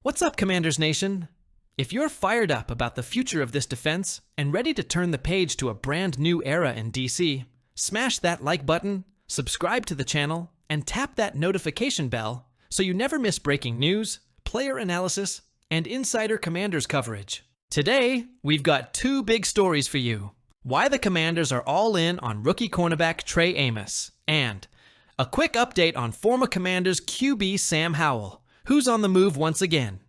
What's up, Commanders Nation? If you're fired up about the future of this defense and ready to turn the page to a brand new era in DC, smash that like button, subscribe to the channel, and tap that notification bell so you never miss breaking news, player analysis, and insider Commanders coverage. Today, we've got two big stories for you. Why the Commanders are all in on rookie cornerback Trey Amos, and a quick update on former Commanders QB Sam Howell, who's on the move once again.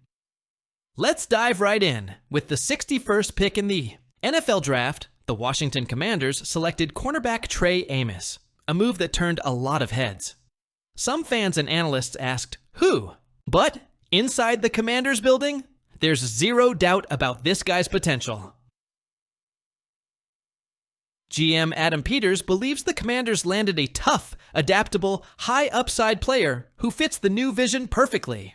Let's dive right in. With the 61st pick in the NFL Draft, the Washington Commanders selected cornerback Trey Amos, a move that turned a lot of heads. Some fans and analysts asked, who? But inside the Commanders building, there's zero doubt about this guy's potential. GM Adam Peters believes the Commanders landed a tough, adaptable, high-upside player who fits the new vision perfectly.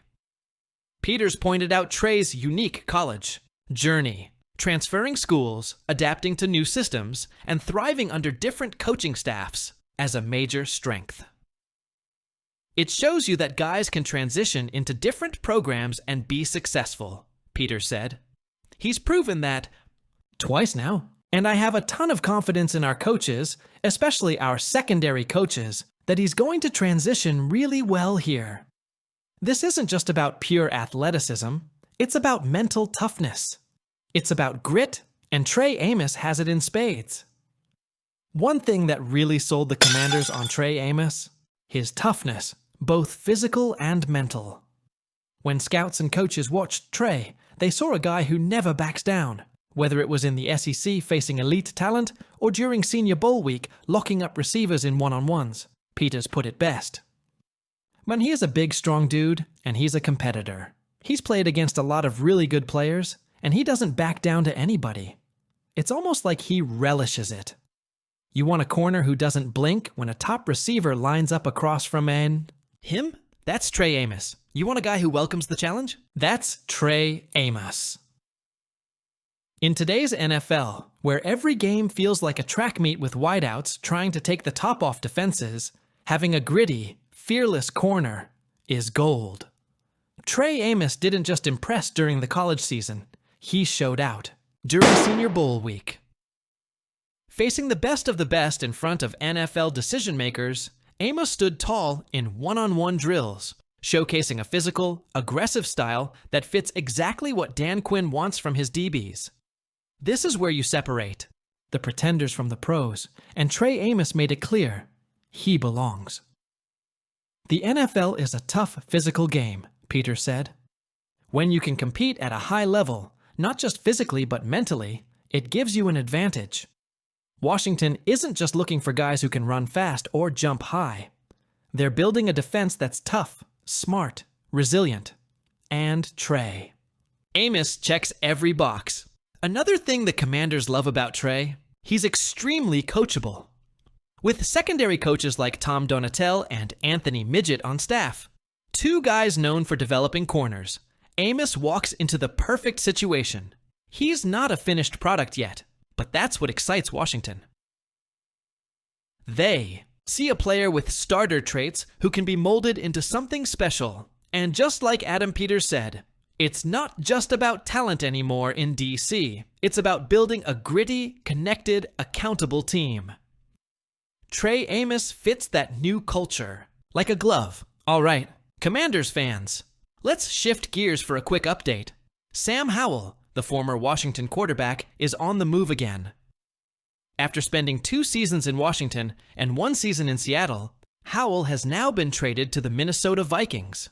Peters pointed out Trey's unique college journey, transferring schools, adapting to new systems, and thriving under different coaching staffs as a major strength. It shows you that guys can transition into different programs and be successful, Peters said. He's proven that twice now. And I have a ton of confidence in our coaches, especially our secondary coaches, that he's going to transition really well here. This isn't just about pure athleticism, it's about mental toughness. It's about grit, and Trey Amos has it in spades. One thing that really sold the Commanders on Trey Amos? His toughness, both physical and mental. When scouts and coaches watched Trey, they saw a guy who never backs down. Whether it was in the SEC facing elite talent or during Senior Bowl week locking up receivers in one-on-ones, Peters put it best. When he is a big, strong dude, and he's a competitor. He's played against a lot of really good players, and he doesn't back down to anybody. It's almost like he relishes it. You want a corner who doesn't blink when a top receiver lines up across from him? That's Trey Amos. You want a guy who welcomes the challenge? That's Trey Amos. In today's NFL, where every game feels like a track meet with wideouts trying to take the top off defenses, having a gritty, fearless corner is gold. Trey Amos didn't just impress during the college season, he showed out during Senior Bowl week. Facing the best of the best in front of NFL decision-makers, Amos stood tall in one-on-one drills, showcasing a physical, aggressive style that fits exactly what Dan Quinn wants from his DBs. This is where you separate the pretenders from the pros, and Trey Amos made it clear he belongs. The NFL is a tough physical game, Peters said. When you can compete at a high level, not just physically but mentally, it gives you an advantage. Washington isn't just looking for guys who can run fast or jump high. They're building a defense that's tough, smart, resilient. And Trey Amos checks every box. Another thing the Commanders love about Trey, he's extremely coachable. With secondary coaches like Tom Donatel and Anthony Midget on staff, two guys known for developing corners, Amos walks into the perfect situation. He's not a finished product yet, but that's what excites Washington. They see a player with starter traits who can be molded into something special. And just like Adam Peters said, it's not just about talent anymore in DC. It's about building a gritty, connected, accountable team. Trey Amos fits that new culture like a glove. All right, Commanders fans, let's shift gears for a quick update. Sam Howell, the former Washington quarterback, is on the move again. After spending 2 seasons in Washington and 1 season in Seattle, Howell has now been traded to the Minnesota Vikings.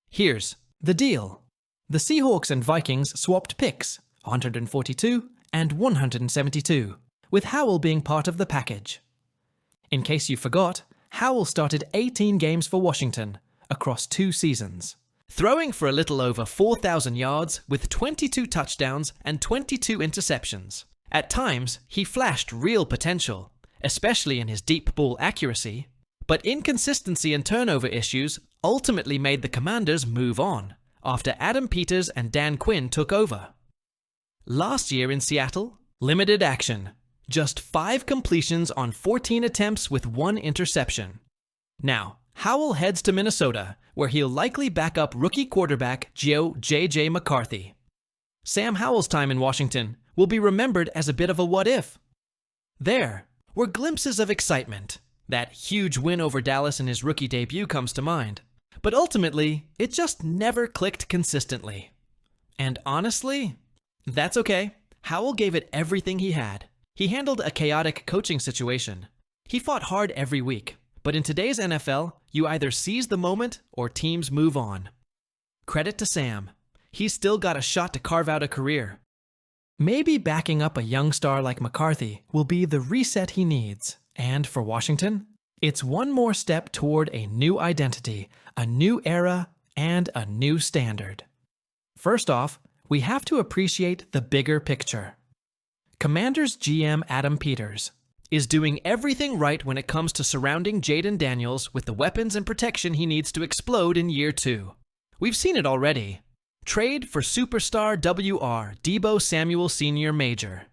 Here's the deal. The Seahawks and Vikings swapped picks, 142 and 172, with Howell being part of the package. In case you forgot, Howell started 18 games for Washington across 2 seasons, throwing for a little over 4,000 yards with 22 touchdowns and 22 interceptions. At times, he flashed real potential, especially in his deep ball accuracy, but inconsistency and turnover issues ultimately made the Commanders move on after Adam Peters and Dan Quinn took over. Last year in Seattle, limited action, just 5 completions on 14 attempts with 1 interception. Now, Howell heads to Minnesota, where he'll likely back up rookie quarterback Joe J.J. McCarthy. Sam Howell's time in Washington will be remembered as a bit of a what-if. There were glimpses of excitement. That huge win over Dallas in his rookie debut comes to mind. But ultimately, it just never clicked consistently. And honestly, that's okay. Howell gave it everything he had. He handled a chaotic coaching situation. He fought hard every week. But in today's NFL, you either seize the moment or teams move on. Credit to Sam. He's still got a shot to carve out a career. Maybe backing up a young star like McCarthy will be the reset he needs. And for Washington, it's one more step toward a new identity, a new era, and a new standard. First off, we have to appreciate the bigger picture. Commanders GM Adam Peters is doing everything right when it comes to surrounding Jayden Daniels with the weapons and protection he needs to explode in year 2. We've seen it already. Trade for superstar WR Deebo Samuel Sr. Major.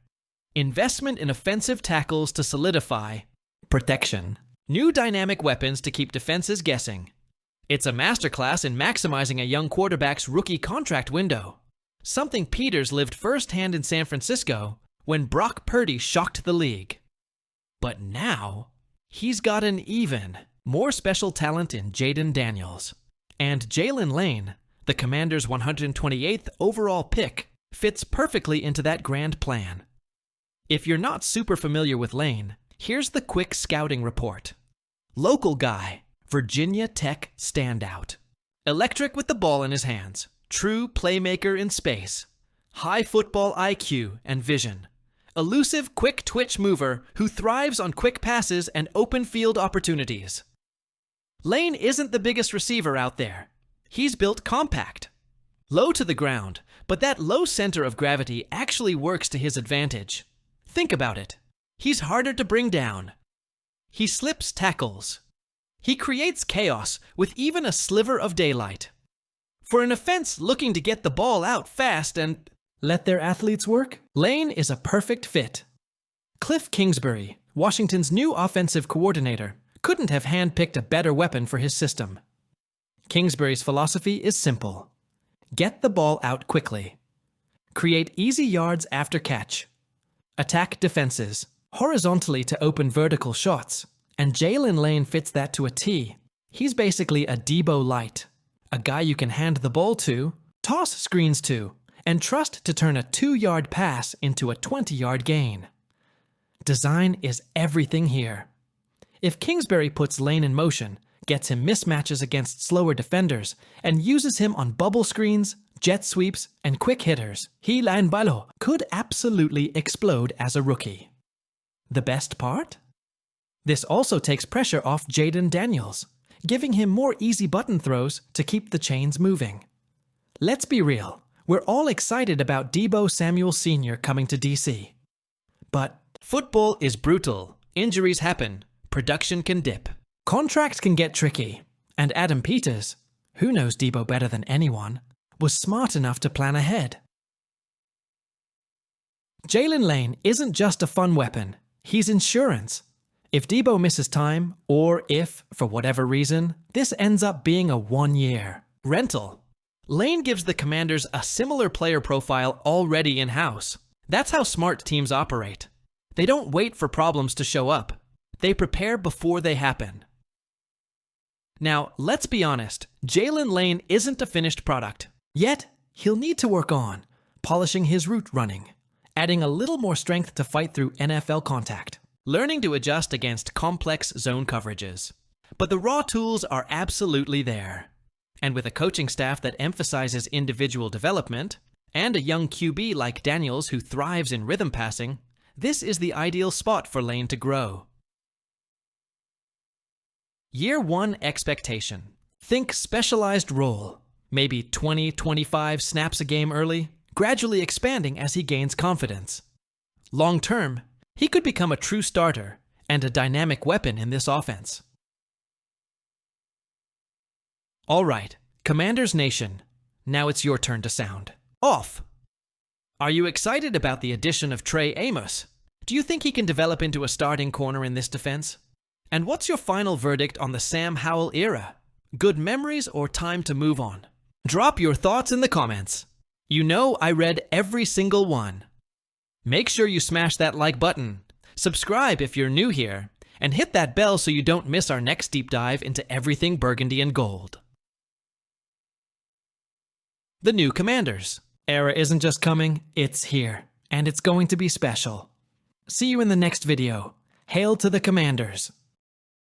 Investment in offensive tackles to solidify protection. New dynamic weapons to keep defenses guessing. It's a masterclass in maximizing a young quarterback's rookie contract window. Something Peters lived firsthand in San Francisco when Brock Purdy shocked the league. But now, he's got an even more special talent in Jayden Daniels. And Jaylen Lane, the Commanders' 128th overall pick, fits perfectly into that grand plan. If you're not super familiar with Lane, here's the quick scouting report. Local guy, Virginia Tech standout. Electric with the ball in his hands. True playmaker in space. High football IQ and vision. Elusive, quick twitch mover who thrives on quick passes and open field opportunities. Lane isn't the biggest receiver out there. He's built compact. Low to the ground, but that low center of gravity actually works to his advantage. Think about it. He's harder to bring down. He slips tackles. He creates chaos with even a sliver of daylight. For an offense looking to get the ball out fast and let their athletes work, Lane is a perfect fit. Cliff Kingsbury, Washington's new offensive coordinator, couldn't have handpicked a better weapon for his system. Kingsbury's philosophy is simple. Get the ball out quickly. Create easy yards after catch. Attack defenses horizontally to open vertical shots. And Jaylen Lane fits that to a T. He's basically a Deebo light. A guy you can hand the ball to, toss screens to, and trust to turn a 2-yard pass into a 20-yard gain. Design is everything here. If Kingsbury puts Lane in motion, gets him mismatches against slower defenders, and uses him on bubble screens, jet sweeps, and quick hitters, Jaylen Lane could absolutely explode as a rookie. The best part? This also takes pressure off Jayden Daniels, giving him more easy button throws to keep the chains moving. Let's be real, we're all excited about Deebo Samuel Sr. coming to DC. But football is brutal, injuries happen, production can dip. Contracts can get tricky, and Adam Peters, who knows Deebo better than anyone, was smart enough to plan ahead. Jaylen Lane isn't just a fun weapon, he's insurance. If Deebo misses time, or if, for whatever reason, this ends up being a 1-year rental, Lane gives the Commanders a similar player profile already in-house. That's how smart teams operate. They don't wait for problems to show up. They prepare before they happen. Now, let's be honest, Jaylen Lane isn't a finished product. Yet, he'll need to work on polishing his route running, adding a little more strength to fight through NFL contact, learning to adjust against complex zone coverages. But the raw tools are absolutely there. And with a coaching staff that emphasizes individual development, and a young QB like Daniels who thrives in rhythm passing, this is the ideal spot for Lane to grow. Year 1 expectation. Think specialized role. Maybe 20-25 snaps a game early, gradually expanding as he gains confidence. Long term, he could become a true starter and a dynamic weapon in this offense. All right, Commanders Nation, now it's your turn to sound off. Are you excited about the addition of Trey Amos? Do you think he can develop into a starting corner in this defense? And what's your final verdict on the Sam Howell era? Good memories or time to move on? Drop your thoughts in the comments. You know I read every single one. Make sure you smash that like button, subscribe if you're new here, and hit that bell so you don't miss our next deep dive into everything burgundy and gold. The new Commanders. Era isn't just coming, it's here, and it's going to be special. See you in the next video. Hail to the Commanders!